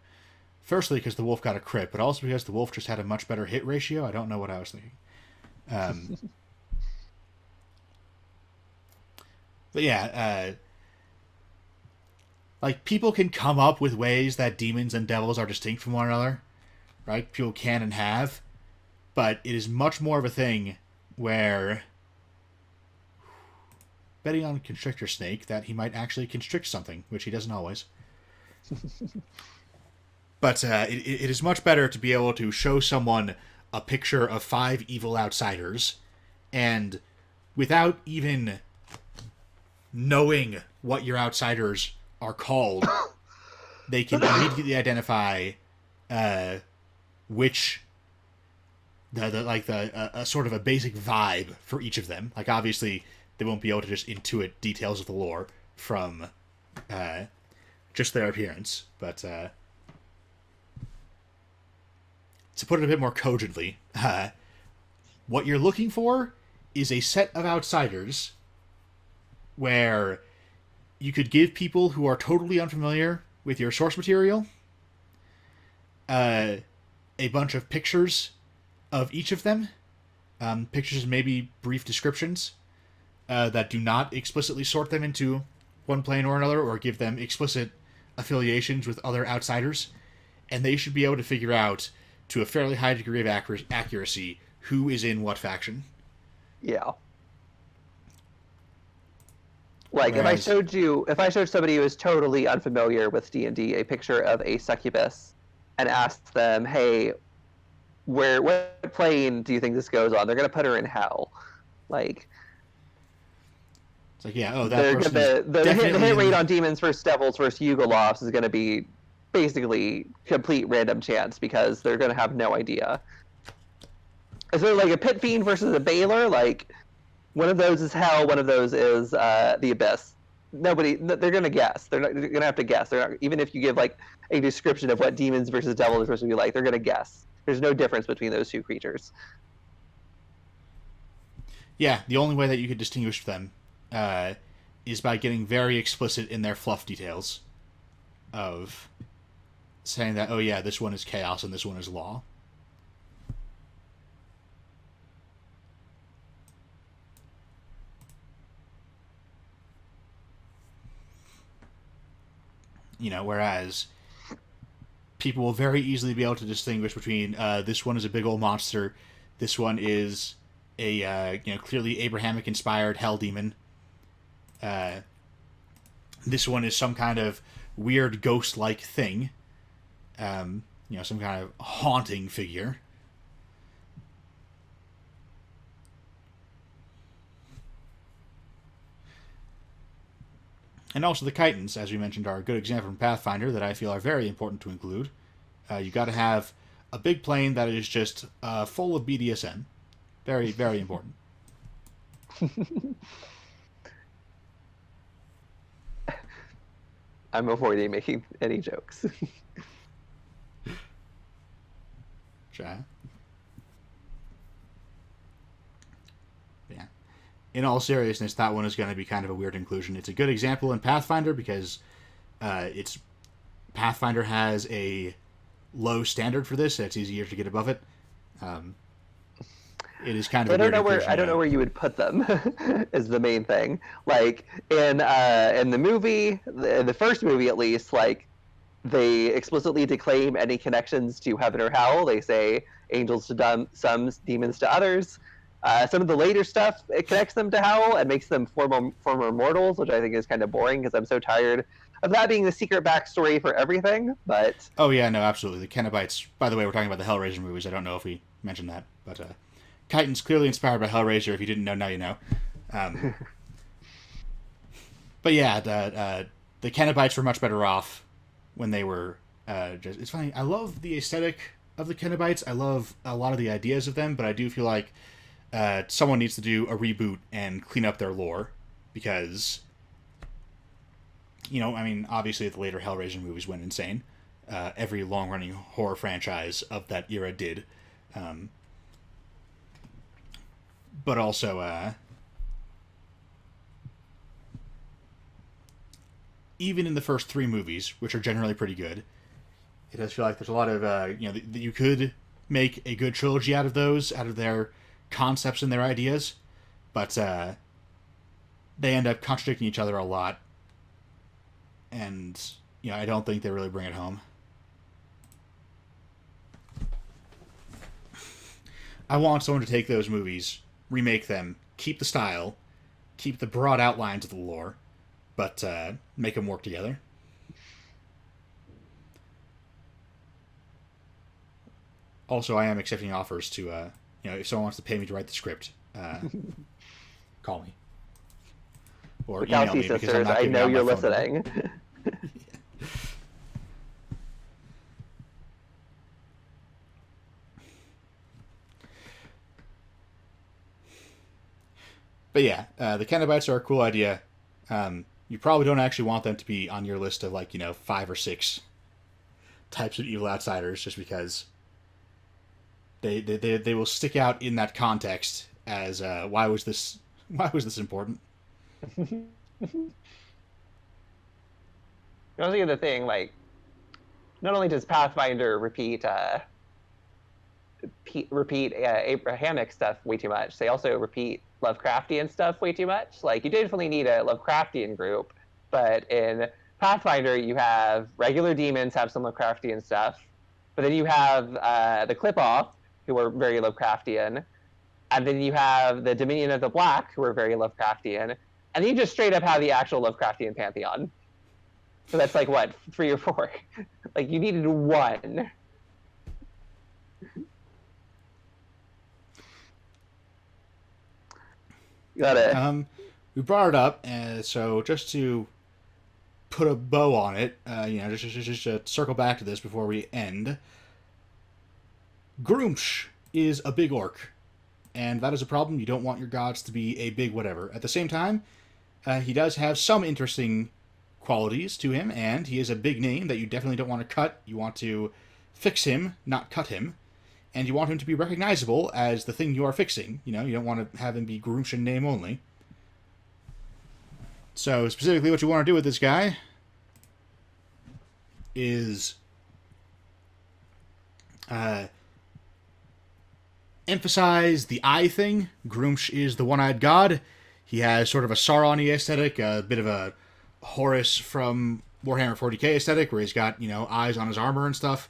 Firstly, because the wolf got a crit, but also because the wolf just had a much better hit ratio. I don't know what I was thinking. But yeah, like people can come up with ways that demons and devils are distinct from one another, right? People can and have, but it is much more of a thing where, betting on Constrictor Snake, that he might actually constrict something, which he doesn't always. But it is much better to be able to show someone a picture of 5 evil outsiders, and without even knowing what your outsiders are called, they can immediately identify which a sort of a basic vibe for each of them. Like, obviously, they won't be able to just intuit details of the lore from just their appearance, but to put it a bit more cogently, what you're looking for is a set of outsiders where you could give people who are totally unfamiliar with your source material a bunch of pictures of each of them, pictures, maybe brief descriptions that do not explicitly sort them into one plane or another, or give them explicit affiliations with other outsiders, and they should be able to figure out, to a fairly high degree of accuracy, who is in what faction. Yeah. Like, Whereas, if I showed somebody who is totally unfamiliar with D&D a picture of a succubus and asked them, hey, what plane do you think this goes on? They're going to put her in hell. Like, it's like, yeah, that person the hit rate on Demons versus Devils versus Yugolofs is going to be basically complete random chance, because they're going to have no idea. So, like, a Pit Fiend versus a Baylor, like, one of those is hell, one of those is the Abyss. They're going to guess. They're going to have to guess. They're not, even if you give, like, a description of what Demons versus Devils are supposed to be like, they're going to guess. There's no difference between those two creatures. Yeah, the only way that you could distinguish them is by getting very explicit in their fluff details of saying that, oh yeah, this one is chaos and this one is law. Whereas people will very easily be able to distinguish between this one is a big old monster, this one is a clearly Abrahamic inspired hell demon, this one is some kind of weird ghost like thing, some kind of haunting figure. And also the Chitons, as we mentioned, are a good example from Pathfinder that I feel are very important to include. You got to have a big plane that is just full of BDSM. Very, very important. I'm avoiding making any jokes. Yeah. In all seriousness, that one is going to be kind of a weird inclusion. It's a good example in Pathfinder because Pathfinder has a low standard for this, so it's easier to get above it. It is kind of. I don't know where you would put them. Is the main thing. Like in the movie, in the first movie at least, like they explicitly declaim any connections to heaven or hell. They say angels to some, demons to others. Some of the later stuff, it connects them to hell and makes them former mortals, which I think is kind of boring because I'm so tired of that being the secret backstory for everything. But oh yeah, no, absolutely. The Cenobites. By the way, we're talking about the Hellraiser movies. I don't know if we mentioned that, but Chiton's clearly inspired by Hellraiser. If you didn't know, now you know. But yeah, the Cenobites were much better off when they were just. It's funny. I love the aesthetic of the Cenobites. I love a lot of the ideas of them, but I do feel like someone needs to do a reboot and clean up their lore, because obviously the later Hellraiser movies went insane. Every long-running horror franchise of that era did. But also, even in the first 3 movies, which are generally pretty good, it does feel like there's a lot of, you could make a good trilogy out of those, out of their concepts and their ideas, but they end up contradicting each other a lot, and I don't think they really bring it home. I want someone to take those movies, remake them, keep the style, keep the broad outlines of the lore, but make them work together. Also, I am accepting offers to, if someone wants to pay me to write the script, call me. Or email Wachowski me, because I'm sisters, not I giving know out my you're phone number. listening. But yeah, the Cenobites are a cool idea. You probably don't actually want them to be on your list of 5 or 6 types of evil outsiders, just because they will stick out in that context as why was this important? Honestly, the thing, like, not only does Pathfinder repeat Abrahamic stuff way too much, they also repeat Lovecraftian stuff way too much. Like, you definitely need a Lovecraftian group, but in Pathfinder, you have regular demons have some Lovecraftian stuff, but then you have the Clip-Off, who are very Lovecraftian, and then you have the Dominion of the Black, who are very Lovecraftian, and then you just straight up have the actual Lovecraftian pantheon. So that's like, what, 3 or 4? Like, you needed 1. Got it. We brought it up, so just to put a bow on it, just to circle back to this before we end. Groomsh is a big orc, and that is a problem. You don't want your gods to be a big whatever. At the same time, he does have some interesting qualities to him, and he is a big name that you definitely don't want to cut. You want to fix him, not cut him, and you want him to be recognizable as the thing you are fixing. You don't want to have him be Groomshin name only. So specifically what you want to do with this guy is emphasize the eye thing. Groomsh is the one-eyed god. He has sort of a Sauron-y aesthetic, a bit of a Horus from Warhammer 40k aesthetic, where he's got, eyes on his armor and stuff.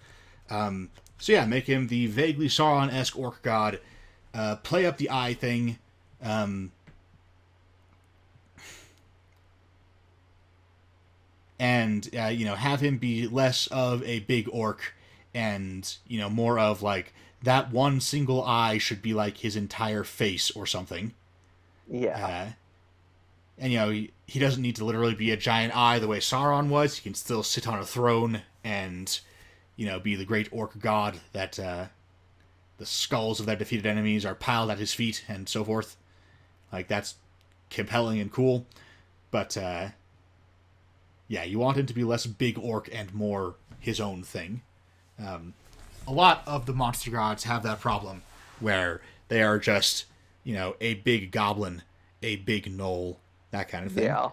So yeah, make him the vaguely Sauron-esque orc god. Play up the eye thing. And have him be less of a big orc, and more of like that one single eye should be like his entire face or something. Yeah. And he doesn't need to literally be a giant eye the way Sauron was. He can still sit on a throne and be the great orc god that the skulls of their defeated enemies are piled at his feet and so forth. Like, that's compelling and cool. But yeah, you want him to be less big orc and more his own thing. A lot of the monster gods have that problem, where they are just, a big goblin, a big gnoll, that kind of thing. Yeah.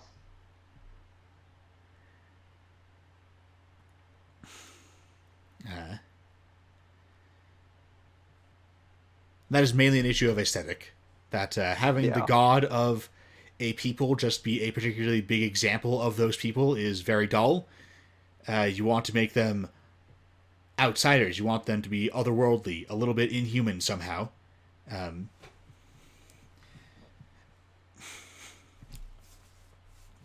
That is mainly an issue of aesthetic. That having the god of a people just be a particularly big example of those people is very dull. You want to make them outsiders. You want them to be otherworldly, a little bit inhuman somehow.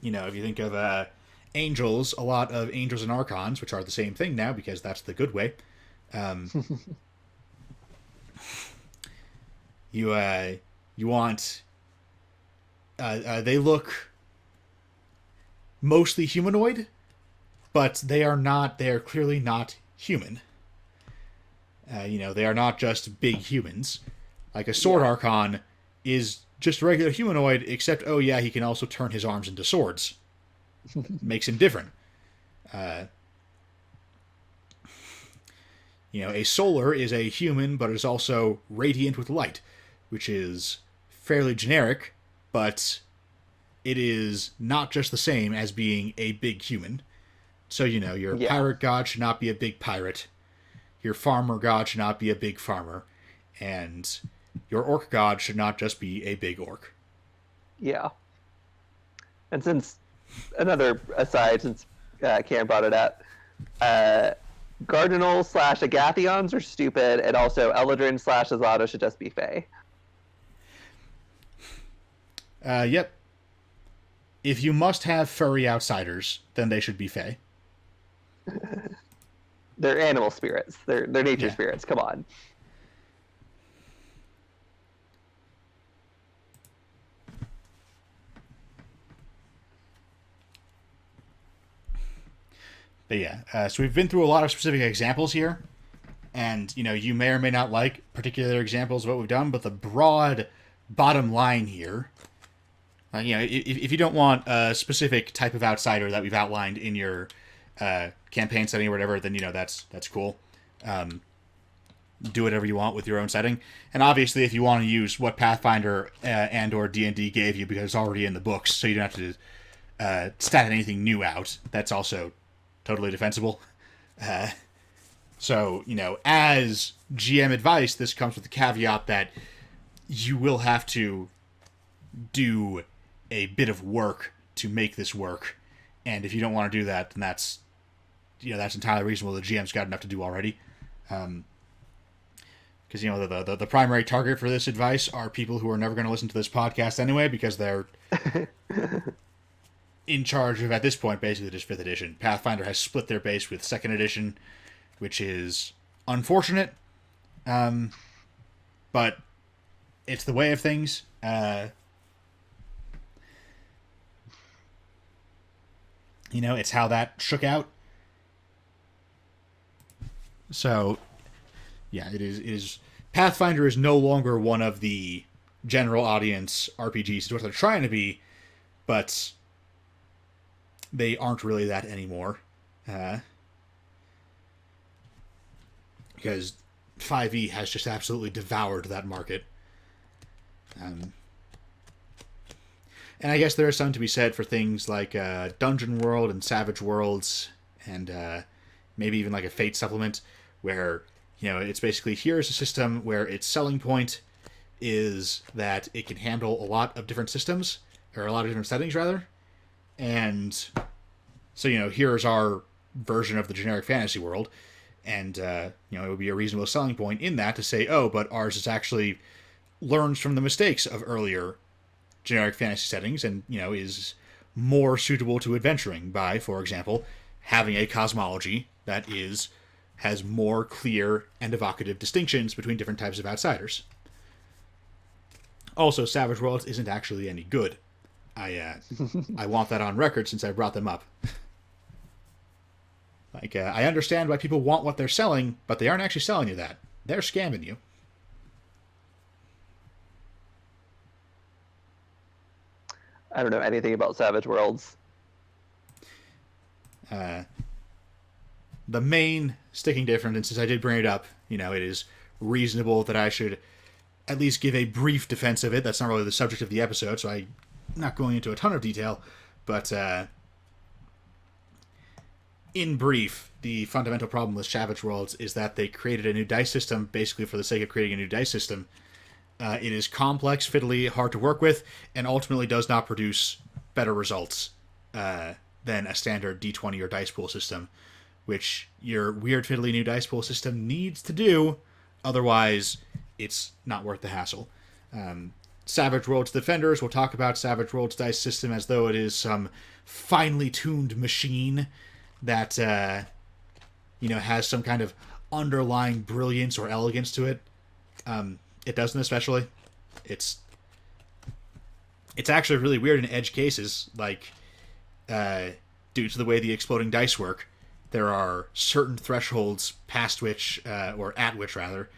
If you think of angels, a lot of angels and archons, which are the same thing now because that's the good way. You want they look mostly humanoid, but they are clearly not human. They are not just big humans. Like a sword archon is just a regular humanoid, except, oh yeah, he can also turn his arms into swords. Makes him different. A solar is a human, but is also radiant with light, which is fairly generic, but it is not just the same as being a big human. So, your pirate god should not be a big pirate. Your farmer god should not be a big farmer. And your orc god should not just be a big orc. Yeah. And since, another aside, since Cam brought it up, Cardinals / Agathions are stupid, and also Eladrin / Azado should just be Fae. Yep. If you must have furry outsiders, then they should be Fae. They're animal spirits. They're nature Yeah. spirits. Come on. But yeah, so we've been through a lot of specific examples here, and you may or may not like particular examples of what we've done, but the broad bottom line here, if you don't want a specific type of outsider that we've outlined in your campaign setting or whatever, then that's cool. Do whatever you want with your own setting, and obviously, if you want to use what Pathfinder and or D&D gave you because it's already in the books, so you don't have to stat anything new out, that's also totally defensible. So, as GM advice, this comes with the caveat that you will have to do a bit of work to make this work. And if you don't want to do that, then that's entirely reasonable. The GM's got enough to do already. Because, the primary target for this advice are people who are never going to listen to this podcast anyway, because they're in charge of, at this point, basically just 5th edition. Pathfinder has split their base with 2nd edition, which is unfortunate. But it's the way of things. It's how that shook out. So, yeah, it is. Pathfinder is no longer one of the general audience RPGs. It's what they're trying to be, but they aren't really that anymore. Because 5e has just absolutely devoured that market. And I guess there is something to be said for things like Dungeon World and Savage Worlds, and maybe even like a Fate supplement, where it's basically, here's a system where its selling point is that it can handle a lot of different systems, or a lot of different settings rather, and so here's our version of the generic fantasy world, and it would be a reasonable selling point in that to say, oh, but ours is actually learns from the mistakes of earlier generic fantasy settings, and is more suitable to adventuring by, for example, having a cosmology that has more clear and evocative distinctions between different types of outsiders. Also, Savage Worlds isn't actually any good. I want that on record since I brought them up. I understand why people want what they're selling, but they aren't actually selling you that. They're scamming you. I don't know anything about Savage Worlds. The main sticking difference, and since I did bring it up, it is reasonable that I should at least give a brief defense of it. That's not really the subject of the episode, so I'm not going into a ton of detail, but in brief, the fundamental problem with Savage Worlds is that they created a new dice system basically for the sake of creating a new dice system. It is complex, fiddly, hard to work with, and ultimately does not produce better results than a standard D20 or dice pool system, which your weird, fiddly new dice pool system needs to do. Otherwise, it's not worth the hassle. Savage Worlds Defenders will talk about Savage Worlds dice system as though it is some finely tuned machine that has some kind of underlying brilliance or elegance to it. It doesn't, especially. It's actually really weird in edge cases, like due to the way the exploding dice work. There are certain thresholds past which, or at which rather,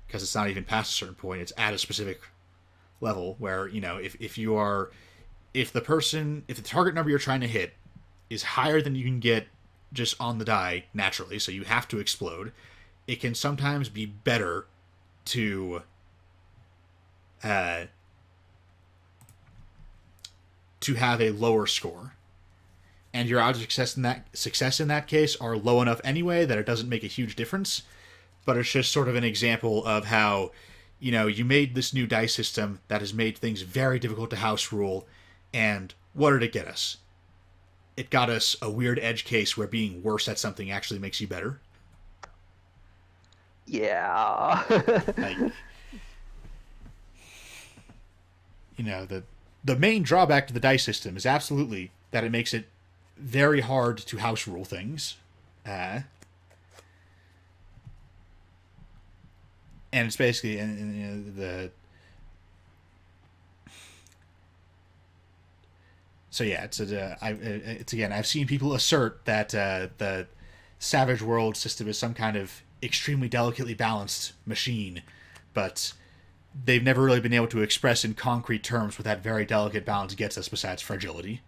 because it's not even past a certain point, it's at a specific level where, if the target number you're trying to hit is higher than you can get just on the die naturally, so you have to explode, it can sometimes be better to have a lower score, and your odds of success in that case are low enough anyway that it doesn't make a huge difference. But it's just sort of an example of how you made this new dice system that has made things very difficult to house rule, and what did it get us? It got us a weird edge case where being worse at something actually makes you better. Yeah. Like, the main drawback to the dice system is absolutely that it makes it very hard to house rule things. And it's basically the so yeah, it's again, I've seen people assert that the Savage World system is some kind of extremely delicately balanced machine, but they've never really been able to express in concrete terms what that very delicate balance gets us besides fragility.